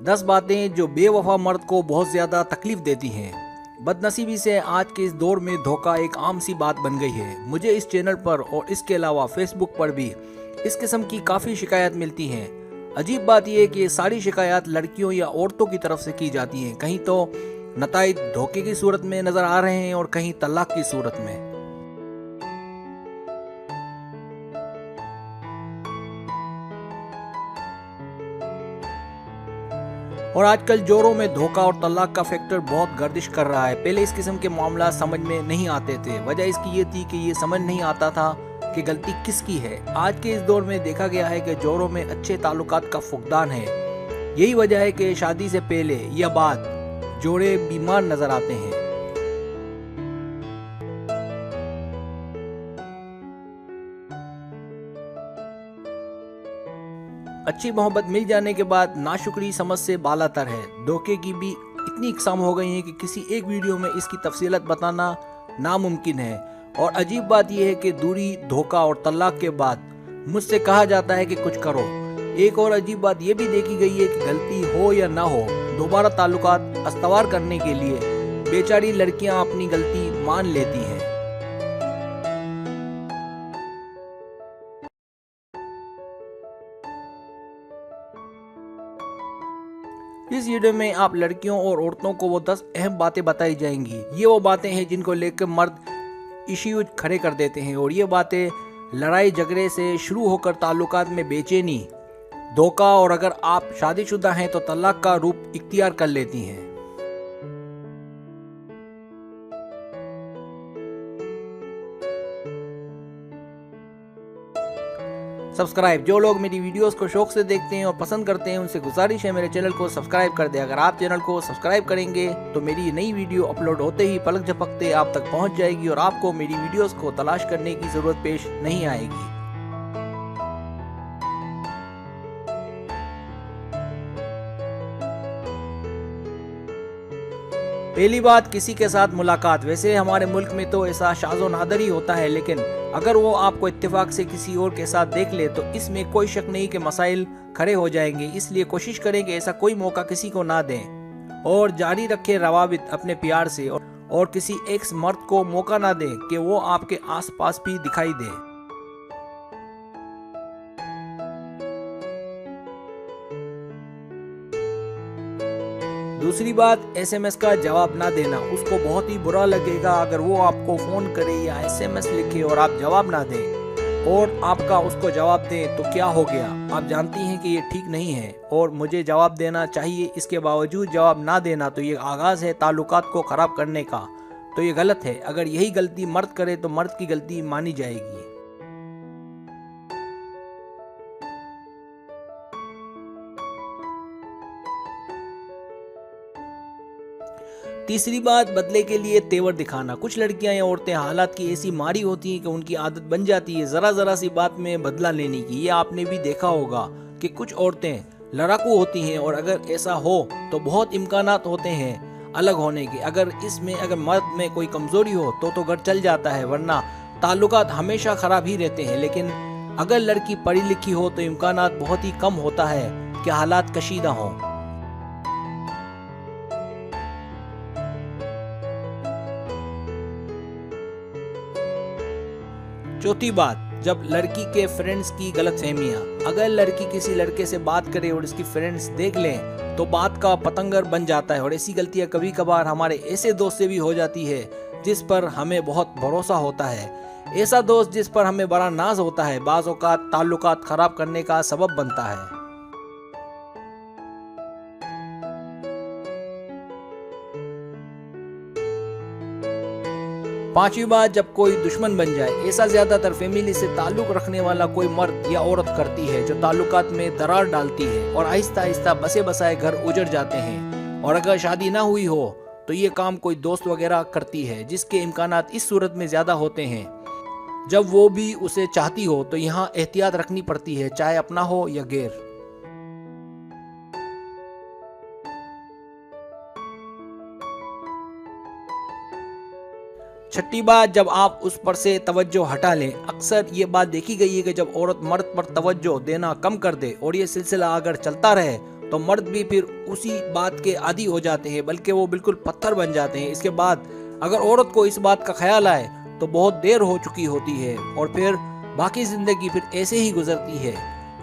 10 बातें जो बेवफा मर्द को बहुत ज़्यादा तकलीफ देती हैं। बदनसीबी से आज के इस दौर में धोखा एक आम सी बात बन गई है। मुझे इस चैनल पर और इसके अलावा फेसबुक पर भी इस किस्म की काफ़ी शिकायत मिलती हैं। अजीब बात यह है कि ये सारी शिकायत लड़कियों या औरतों की तरफ से की जाती हैं। कहीं तो नताइज धोखे की सूरत में नज़र आ रहे हैं और कहीं तलाक की सूरत में। और आजकल जोरों में धोखा और तलाक का फैक्टर बहुत गर्दिश कर रहा है। पहले इस किस्म के मामला समझ में नहीं आते थे। वजह इसकी ये थी कि ये समझ नहीं आता था कि गलती किसकी है। आज के इस दौर में देखा गया है कि जोरों में अच्छे ताल्लुकात का फुकदान है। यही वजह है कि शादी से पहले या बाद जोड़े बीमार नजर आते हैं। अच्छी मोहब्बत मिल जाने के बाद नाशुक्री समझ से बालातर है। धोखे की भी इतनी इकसाम हो गई है कि किसी एक वीडियो में इसकी तफसीलत बताना नामुमकिन है। और अजीब बात यह है कि दूरी, धोखा और तलाक के बाद मुझसे कहा जाता है कि कुछ करो। एक और अजीब बात यह भी देखी गई है कि गलती हो या ना हो, दोबारा ताल्लुकात अस्तवार करने के लिए बेचारी लड़कियां अपनी गलती मान लेती हैं। इस वीडियो में आप लड़कियों और औरतों को वो 10 अहम बातें बताई जाएंगी। ये वो बातें हैं जिनको लेकर मर्द इश्यूज खड़े कर देते हैं। और ये बातें लड़ाई झगड़े से शुरू होकर ताल्लुकात में बेचैनी, धोखा और अगर आप शादीशुदा हैं तो तलाक का रूप इख्तियार कर लेती हैं। सब्सक्राइब, जो लोग मेरी वीडियोस को शौक से देखते हैं और पसंद करते हैं उनसे गुजारिश है मेरे चैनल को सब्सक्राइब कर दें। अगर आप चैनल को सब्सक्राइब करेंगे तो मेरी नई वीडियो अपलोड होते ही पलक झपकते आप तक पहुंच जाएगी और आपको मेरी वीडियोस को तलाश करने की जरूरत पेश नहीं आएगी। पहली बात, किसी के साथ मुलाकात। वैसे हमारे मुल्क में तो ऐसा शाज़ो नादर ही होता है, लेकिन अगर वो आपको इत्तेफाक से किसी और के साथ देख ले तो इसमें कोई शक नहीं कि मसाइल खड़े हो जाएंगे। इसलिए कोशिश करें कि ऐसा कोई मौका किसी को ना दें और जारी रखें रवाबित अपने प्यार से। और किसी एक्स मर्द को मौका ना दें कि वो आपके आसपास भी दिखाई दे। दूसरी बात, एसएमएस का जवाब ना देना। उसको बहुत ही बुरा लगेगा अगर वो आपको फोन करे या एसएमएस लिखे और आप जवाब ना दें और आपका उसको जवाब दें तो क्या हो गया। आप जानती हैं कि ये ठीक नहीं है और मुझे जवाब देना चाहिए, इसके बावजूद जवाब ना देना तो ये आगाज है ताल्लुकात को खराब करने का। तो ये गलत है। अगर यही गलती मर्द करे तो मर्द की गलती मानी जाएगी। तीसरी बात, बदले के लिए तेवर दिखाना। कुछ लड़कियां या औरतें हालात की ऐसी मारी होती हैं कि उनकी आदत बन जाती है जरा जरा सी बात में बदला लेने की। ये आपने भी देखा होगा कि कुछ औरतें लड़ाकू होती हैं और अगर ऐसा हो तो बहुत इम्कानात होते हैं अलग होने के। अगर मर्द में कोई कमजोरी हो तो घर चल जाता है, वरना ताल्लुकात हमेशा खराब ही रहते हैं। लेकिन अगर लड़की पढ़ी लिखी हो तो इम्कानात बहुत ही कम होता है कि हालात कशीदा हों। चौथी बात, जब लड़की के फ्रेंड्स की गलतफहमियां। अगर लड़की किसी लड़के से बात करे और इसकी फ्रेंड्स देख लें तो बात का पतंगर बन जाता है। और ऐसी गलतियां कभी कभार हमारे ऐसे दोस्त से भी हो जाती है जिस पर हमें बहुत भरोसा होता है। ऐसा दोस्त जिस पर हमें बड़ा नाज होता है बाज़ औक़ात ताल्लुकात खराब करने का सबब बनता है। पांचवी बात, जब कोई दुश्मन बन जाए। ऐसा ज्यादातर फैमिली से ताल्लुक रखने वाला कोई मर्द या औरत करती है जो ताल्लुकात में दरार डालती है और आहिस्ता आहिस्ता बसे बसाए घर उजड़ जाते हैं। और अगर शादी ना हुई हो तो ये काम कोई दोस्त वगैरह करती है जिसके इम्कानात इस सूरत में ज्यादा होते हैं जब वो भी उसे चाहती हो। तो यहाँ एहतियात रखनी पड़ती है, चाहे अपना हो या गैर। छठी बात, जब आप उस पर से तवज्जो हटा लें। अक्सर ये बात देखी गई है कि जब औरत मर्द पर तवज्जो देना कम कर दे और ये सिलसिला अगर चलता रहे तो मर्द भी फिर उसी बात के आदी हो जाते हैं, बल्कि वो बिल्कुल पत्थर बन जाते हैं। इसके बाद अगर औरत को इस बात का ख्याल आए तो बहुत देर हो चुकी होती है और फिर बाकी जिंदगी फिर ऐसे ही गुजरती है,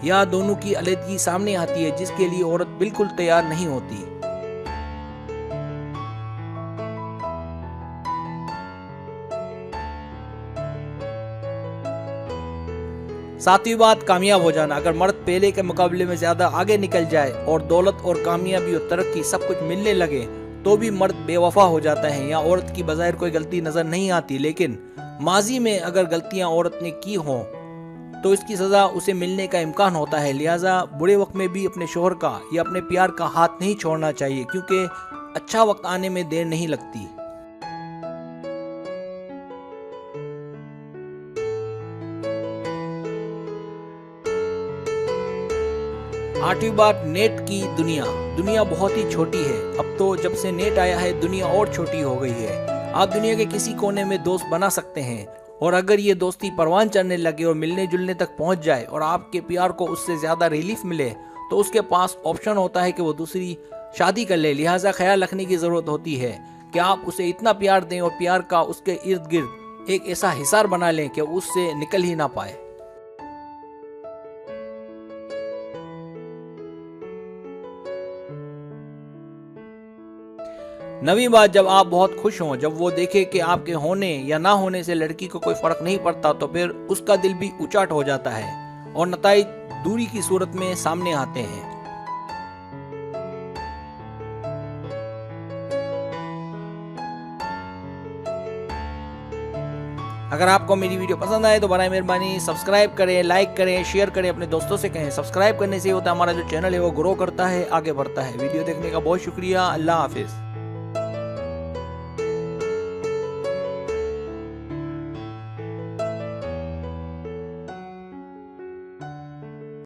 या दोनों की अलहदगी सामने आती है जिसके लिए औरत बिल्कुल तैयार नहीं होती। सातवीं बात, कामयाब हो जाना। अगर मर्द पहले के मुकाबले में ज्यादा आगे निकल जाए और दौलत और कामयाबी और तरक्की सब कुछ मिलने लगे तो भी मर्द बेवफा हो जाता है, या औरत की बज़ाहिर कोई गलती नजर नहीं आती, लेकिन माजी में अगर गलतियां औरत ने की हों तो इसकी सजा उसे मिलने का इम्कान होता है। लिहाजा बुरे वक्त में भी अपने शोहर का या अपने प्यार का हाथ नहीं छोड़ना चाहिए, क्योंकि अच्छा वक्त आने में देर नहीं लगती। आठवीं बात, नेट की दुनिया। दुनिया बहुत ही छोटी है। अब तो जब से नेट आया है दुनिया और छोटी हो गई है। आप दुनिया के किसी कोने में दोस्त बना सकते हैं, और अगर ये दोस्ती परवान चढ़ने लगे और मिलने जुलने तक पहुंच जाए और आपके प्यार को उससे ज्यादा रिलीफ मिले तो उसके पास ऑप्शन होता है कि वो दूसरी शादी कर ले। लिहाजा ख्याल रखने की जरूरत होती है कि आप उसे इतना प्यार दें और प्यार का उसके इर्द गिर्द एक ऐसा हिसार बना लें कि उससे निकल ही ना पाए। नवीं बात, जब आप बहुत खुश हों, जब वो देखे कि आपके होने या ना होने से लड़की को कोई फर्क नहीं पड़ता, तो फिर उसका दिल भी उचाट हो जाता है और नताइज दूरी की सूरत में सामने आते हैं। अगर आपको मेरी वीडियो पसंद आए तो बराए मेहरबानी सब्सक्राइब करें, लाइक करें, शेयर करें, अपने दोस्तों से कहें। सब्सक्राइब करने से होता है हमारा जो चैनल है वो ग्रो करता है, आगे बढ़ता है। वीडियो देखने का बहुत शुक्रिया। अल्लाह हाफिज़।